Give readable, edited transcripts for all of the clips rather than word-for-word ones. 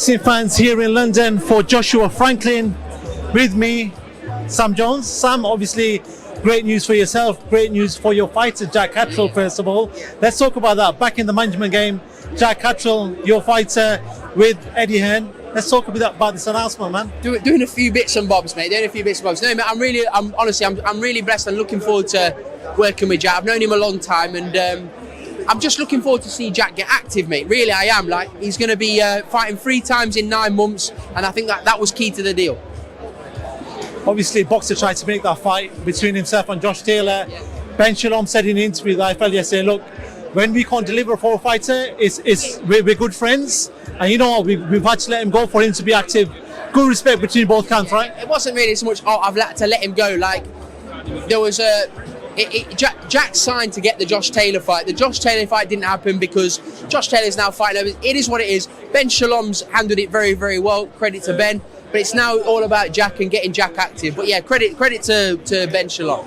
Fans here in London for Joshua Franklin. With me, Sam Jones. Sam, obviously, great news for yourself, great news for your fighter, Jack Catterall, first of all. Let's talk about that. Back in the management game, Jack Catterall, your fighter with Eddie Hearn. Let's talk about this announcement, man. Doing a few bits and bobs, mate. Doing a few bits and bobs. No, mate, I'm really blessed and looking forward to working with Jack. I've known him a long time, and I'm just looking forward to see Jack get active, mate. Really, I am. Like, he's going to be fighting 3 times in 9 months, and I think that was key to the deal. Obviously, Boxer tried to make that fight between himself and Josh Taylor. Yeah. Ben Shalom said in an interview that I felt yesterday, look, when we can't deliver for a fighter, we're good friends. And you know what, we've had to let him go for him to be active. Good respect between both camps, right? It wasn't really so much, I've had to let him go. Like, there was Jack signed to get the Josh Taylor fight. The Josh Taylor fight didn't happen because Josh Taylor's now fighting over. It is what it is. Ben Shalom's handled it very, very well. Credit to Ben. But it's now all about Jack and getting Jack active. But yeah, credit to Ben Shalom.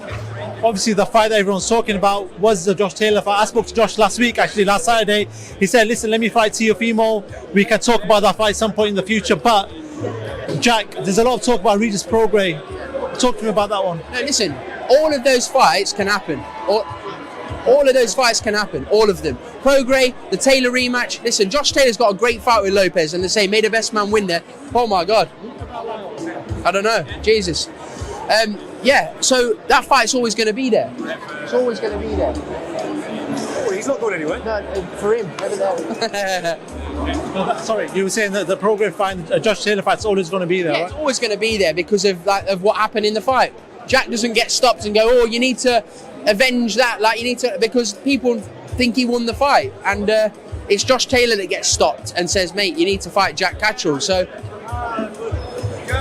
Obviously, the fight that everyone's talking about was the Josh Taylor fight. I spoke to Josh last Saturday. He said, listen, let me fight Teofimo. We can talk about that fight at some point in the future. But, Jack, there's a lot of talk about Regis Prograis. Talk to me about that one. No, listen, all of those fights can happen. All of those fights can happen. All of them. Prograis, the Taylor rematch. Listen, Josh Taylor's got a great fight with Lopez, and they say, may the best man win there. Oh, my God. I don't know. Jesus. Yeah, so that fight's always going to be there. It's always going to be there. Oh, he's not going anywhere. No, for him, over there. Sorry, you were saying that the Prograis fight, Josh Taylor fight's always going to be there, yeah, right? It's always going to be there because of what happened in the fight. Jack doesn't get stopped and go, oh, you need to avenge that. Like, you need to, because people think he won the fight. And it's Josh Taylor that gets stopped and says, mate, you need to fight Jack Catterall. So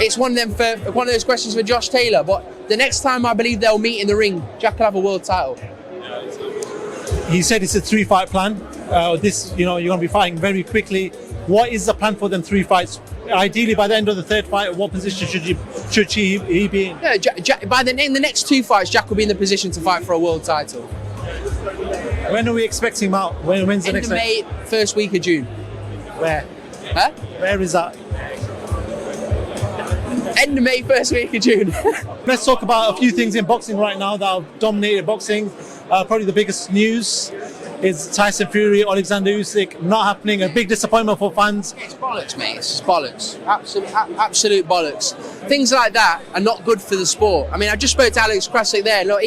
it's one of those questions for Josh Taylor. But the next time I believe they'll meet in the ring, Jack will have a world title. He said it's a 3-fight plan. You're going to be fighting very quickly. What is the plan for them 3 fights? Ideally, by the end of the 3rd fight, what position should he be in? Yeah, in the next 2 fights, Jack will be in the position to fight for a world title. When are we expecting him out? When's the next End of May, first week of June. Where? Huh? Where is that? End of May, first week of June. Let's talk about a few things in boxing right now that have dominated boxing. Probably the biggest news is Tyson Fury, Oleksandr Usyk not happening. A big disappointment for fans. It's bollocks, mate. It's bollocks. Absolute bollocks. Things like that are not good for the sport. I mean, I just spoke to Alex Krasik there. Look,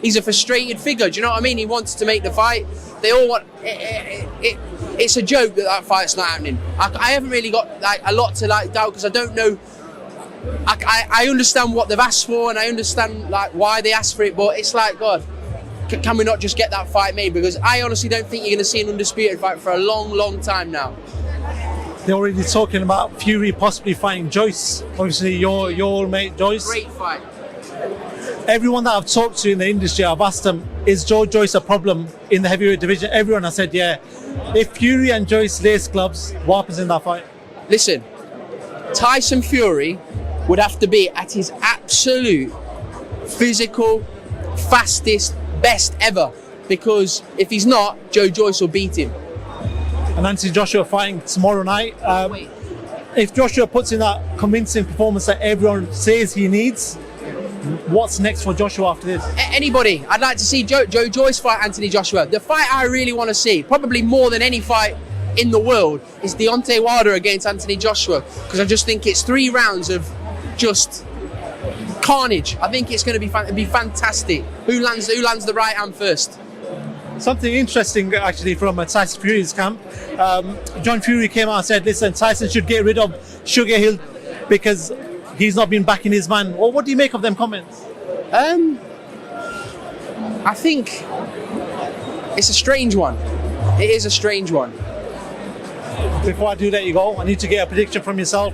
he's a frustrated figure. Do you know what I mean? He wanted to make the fight. They all want. It's a joke that fight's not happening. I haven't really got a lot to doubt because I don't know. I understand what they've asked for and I understand why they asked for it, but it's like, God, can we not just get that fight made? Because I honestly don't think you're going to see an undisputed fight for a long, long time now. They're already talking about Fury possibly fighting Joyce. Obviously, your mate Joyce. Great fight. Everyone that I've talked to in the industry, I've asked them, is Joyce a problem in the heavyweight division? Everyone has said, yeah. If Fury and Joyce lace gloves, what happens in that fight? Listen, Tyson Fury would have to be at his absolute physical, fastest, best ever, because if he's not, Joyce will beat him. And Anthony Joshua fighting tomorrow night. If Joshua puts in that convincing performance that everyone says he needs, what's next for Joshua after this? Anybody. I'd like to see Joyce fight Anthony Joshua. The fight I really want to see, probably more than any fight in the world, is Deontay Wilder against Anthony Joshua, because I just think it's 3 rounds of just carnage. I think it's going to be fantastic. Who lands the right hand first? Something interesting actually from Tyson Fury's camp. John Fury came out and said, listen, Tyson should get rid of Sugar Hill because he's not been backing his man. Well, what do you make of them comments? I think it's a strange one. It is a strange one. Before I do let you go, I need to get a prediction from yourself.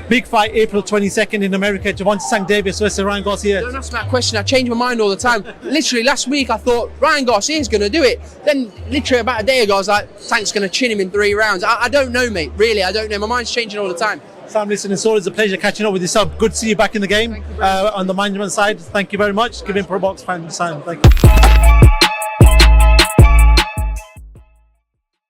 Big fight, April 22nd in America. Gervonta Davis versus Ryan Garcia. Don't ask me that question. I change my mind all the time. Literally, last week I thought Ryan Garcia's going to do it. Then, literally about a day ago, I was like, Tank's going to chin him in 3 rounds. I don't know, mate. Really, I don't know. My mind's changing all the time. Sam, listen, it's always a pleasure catching up with yourself. Good to see you back in the game on the management side. Thank you very much. Give him Pro Box fan, Sam. Thank you.